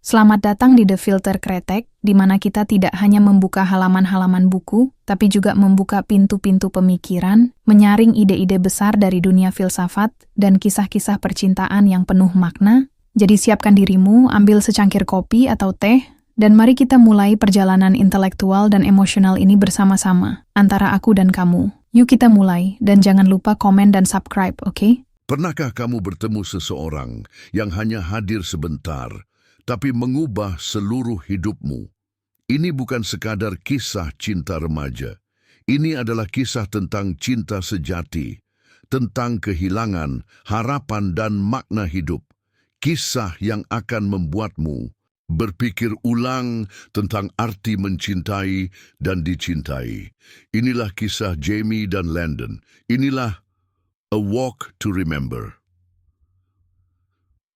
Selamat datang di The Filter Kretek, di mana kita tidak hanya membuka halaman-halaman buku, tapi juga membuka pintu-pintu pemikiran, menyaring ide-ide besar dari dunia filsafat, dan kisah-kisah percintaan yang penuh makna. Jadi siapkan dirimu, ambil secangkir kopi atau teh, dan mari kita mulai perjalanan intelektual dan emosional ini bersama-sama, antara aku dan kamu. Yuk kita mulai, dan jangan lupa komen dan subscribe, oke? Pernahkah kamu bertemu seseorang yang hanya hadir sebentar, tapi mengubah seluruh hidupmu? Ini bukan sekadar kisah cinta remaja. Ini adalah kisah tentang cinta sejati, tentang kehilangan, harapan dan makna hidup. Kisah yang akan membuatmu berpikir ulang tentang arti mencintai dan dicintai. Inilah kisah Jamie dan Landon. Inilah A Walk to Remember.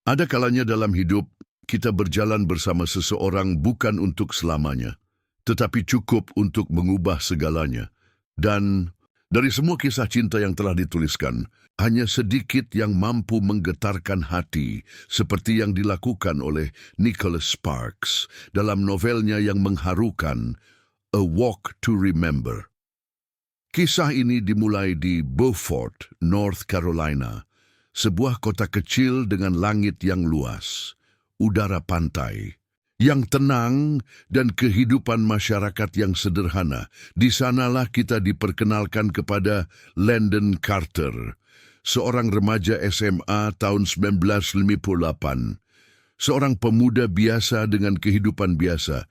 Ada kalanya dalam hidup, kita berjalan bersama seseorang bukan untuk selamanya, tetapi cukup untuk mengubah segalanya. Dan dari semua kisah cinta yang telah dituliskan, hanya sedikit yang mampu menggetarkan hati, seperti yang dilakukan oleh Nicholas Sparks dalam novelnya yang mengharukan, A Walk to Remember. Kisah ini dimulai di Beaufort, North Carolina, sebuah kota kecil dengan langit yang luas, udara pantai, yang tenang dan kehidupan masyarakat yang sederhana. Di sanalah kita diperkenalkan kepada Landon Carter, seorang remaja SMA tahun 1958, seorang pemuda biasa dengan kehidupan biasa,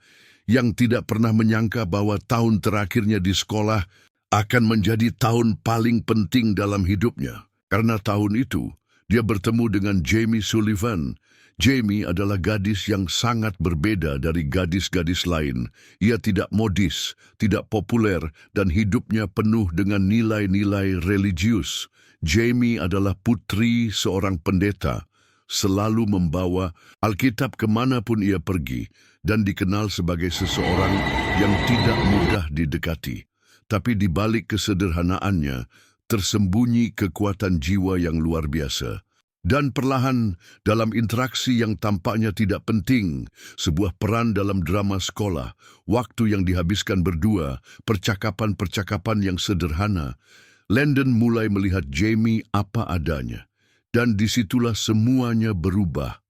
yang tidak pernah menyangka bahwa tahun terakhirnya di sekolah akan menjadi tahun paling penting dalam hidupnya. Karena tahun itu, dia bertemu dengan Jamie Sullivan. Jamie adalah gadis yang sangat berbeda dari gadis-gadis lain. Ia tidak modis, tidak populer, dan hidupnya penuh dengan nilai-nilai religius. Jamie adalah putri seorang pendeta, selalu membawa Alkitab kemanapun ia pergi, dan dikenal sebagai seseorang yang tidak mudah didekati. Tapi di balik kesederhanaannya, tersembunyi kekuatan jiwa yang luar biasa. Dan perlahan, dalam interaksi yang tampaknya tidak penting, sebuah peran dalam drama sekolah, waktu yang dihabiskan berdua, percakapan-percakapan yang sederhana, Landon mulai melihat Jamie apa adanya. Dan disitulah semuanya berubah.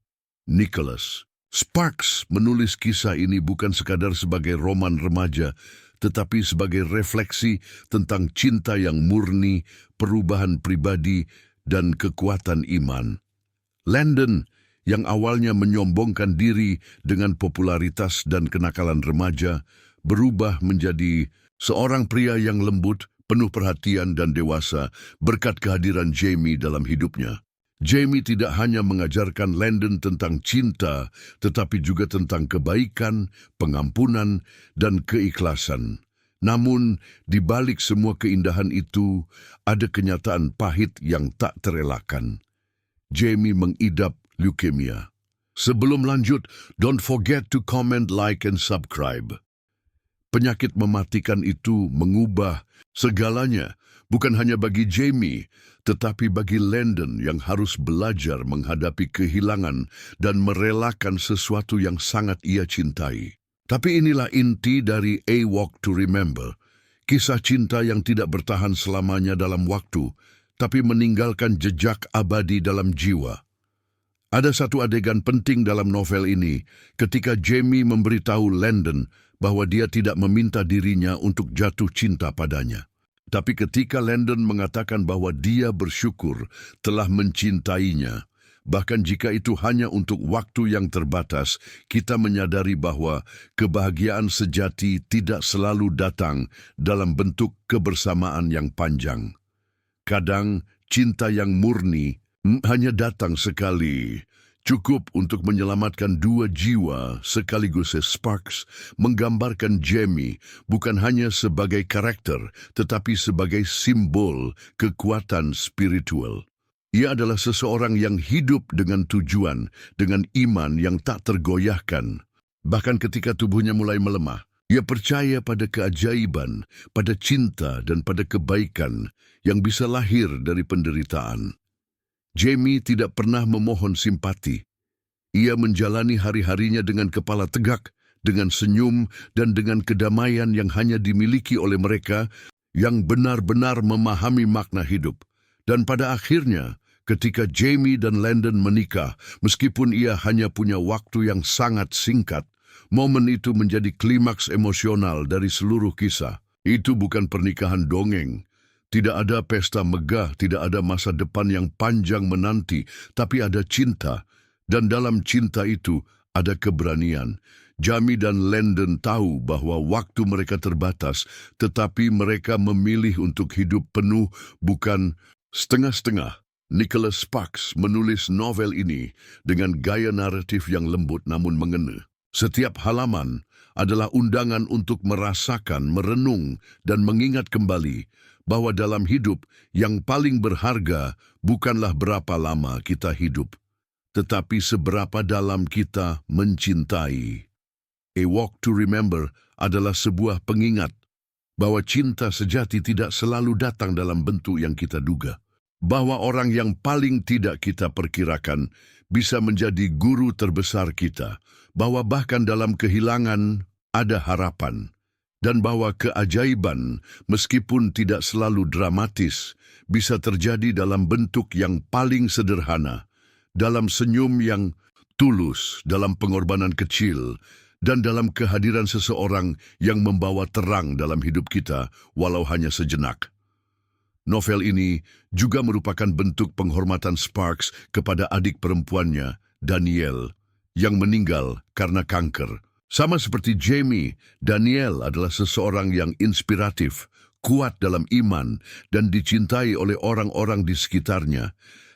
Nicholas Sparks menulis kisah ini bukan sekadar sebagai roman remaja, tetapi sebagai refleksi tentang cinta yang murni, perubahan pribadi, dan kekuatan iman. Landon, yang awalnya menyombongkan diri dengan popularitas dan kenakalan remaja, berubah menjadi seorang pria yang lembut, penuh perhatian dan dewasa berkat kehadiran Jamie dalam hidupnya. Jamie tidak hanya mengajarkan Landon tentang cinta, tetapi juga tentang kebaikan, pengampunan, dan keikhlasan. Namun, di balik semua keindahan itu, ada kenyataan pahit yang tak terelakkan. Jamie mengidap leukemia. Sebelum lanjut, don't forget to comment, like, and subscribe. Penyakit mematikan itu mengubah segalanya, bukan hanya bagi Jamie, tetapi bagi Landon yang harus belajar menghadapi kehilangan dan merelakan sesuatu yang sangat ia cintai. Tapi inilah inti dari A Walk to Remember, kisah cinta yang tidak bertahan selamanya dalam waktu, tapi meninggalkan jejak abadi dalam jiwa. Ada satu adegan penting dalam novel ini, ketika Jamie memberitahu Landon bahwa dia tidak meminta dirinya untuk jatuh cinta padanya. Tapi ketika Landon mengatakan bahwa dia bersyukur telah mencintainya, bahkan jika itu hanya untuk waktu yang terbatas, kita menyadari bahwa kebahagiaan sejati tidak selalu datang dalam bentuk kebersamaan yang panjang. Kadang cinta yang murni hanya datang sekali, cukup untuk menyelamatkan dua jiwa. Sekaligus Sparks menggambarkan Jamie bukan hanya sebagai karakter, tetapi sebagai simbol kekuatan spiritual. Ia adalah seseorang yang hidup dengan tujuan, dengan iman yang tak tergoyahkan. Bahkan ketika tubuhnya mulai melemah, ia percaya pada keajaiban, pada cinta dan pada kebaikan yang bisa lahir dari penderitaan. Jamie tidak pernah memohon simpati. Ia menjalani hari-harinya dengan kepala tegak, dengan senyum, dan dengan kedamaian yang hanya dimiliki oleh mereka yang benar-benar memahami makna hidup. Dan pada akhirnya, ketika Jamie dan Landon menikah, meskipun ia hanya punya waktu yang sangat singkat, momen itu menjadi klimaks emosional dari seluruh kisah. Itu bukan pernikahan dongeng. Tidak ada pesta megah, tidak ada masa depan yang panjang menanti, tapi ada cinta. Dan dalam cinta itu ada keberanian. Jamie dan Landon tahu bahwa waktu mereka terbatas, tetapi mereka memilih untuk hidup penuh, bukan setengah-setengah. Nicholas Sparks menulis novel ini dengan gaya naratif yang lembut namun mengena. Setiap halaman adalah undangan untuk merasakan, merenung, dan mengingat kembali bahwa dalam hidup yang paling berharga bukanlah berapa lama kita hidup, tetapi seberapa dalam kita mencintai. A Walk to Remember adalah sebuah pengingat bahwa cinta sejati tidak selalu datang dalam bentuk yang kita duga. Bahwa orang yang paling tidak kita perkirakan bisa menjadi guru terbesar kita. Bahwa bahkan dalam kehilangan ada harapan. Dan bahwa keajaiban, meskipun tidak selalu dramatis, bisa terjadi dalam bentuk yang paling sederhana. Dalam senyum yang tulus, dalam pengorbanan kecil, dan dalam kehadiran seseorang yang membawa terang dalam hidup kita, walau hanya sejenak. Novel ini juga merupakan bentuk penghormatan Sparks kepada adik perempuannya, Danielle, yang meninggal karena kanker. Sama seperti Jamie, Danielle adalah seseorang yang inspiratif, kuat dalam iman, dan dicintai oleh orang-orang di sekitarnya.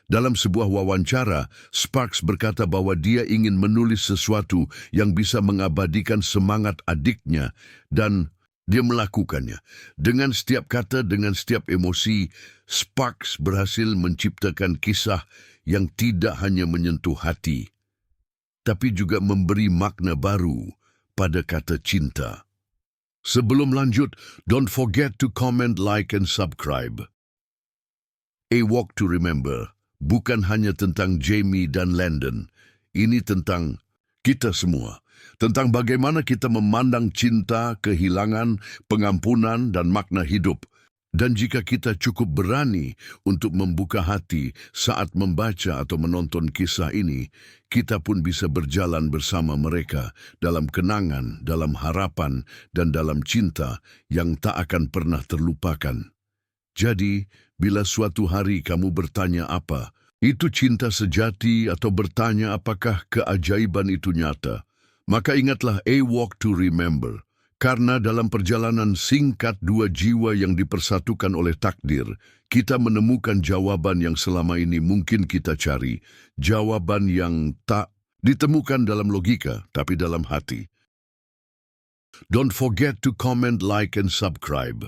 Dalam sebuah wawancara, Sparks berkata bahwa dia ingin menulis sesuatu yang bisa mengabadikan semangat adiknya, dan dia melakukannya. Dengan setiap kata, dengan setiap emosi, Sparks berhasil menciptakan kisah yang tidak hanya menyentuh hati, tapi juga memberi makna baru pada kata cinta. Sebelum lanjut, don't forget to comment, like, and subscribe. A Walk to Remember bukan hanya tentang Jamie dan Landon. Ini tentang kita semua. Tentang bagaimana kita memandang cinta, kehilangan, pengampunan, dan makna hidup. Dan jika kita cukup berani untuk membuka hati saat membaca atau menonton kisah ini, kita pun bisa berjalan bersama mereka dalam kenangan, dalam harapan, dan dalam cinta yang tak akan pernah terlupakan. Jadi, bila suatu hari kamu bertanya apa, itu cinta sejati, atau bertanya apakah keajaiban itu nyata, maka ingatlah A Walk to Remember. Karena dalam perjalanan singkat dua jiwa yang dipersatukan oleh takdir, kita menemukan jawaban yang selama ini mungkin kita cari. Jawaban yang tak ditemukan dalam logika, tapi dalam hati. Don't forget to comment, like, and subscribe.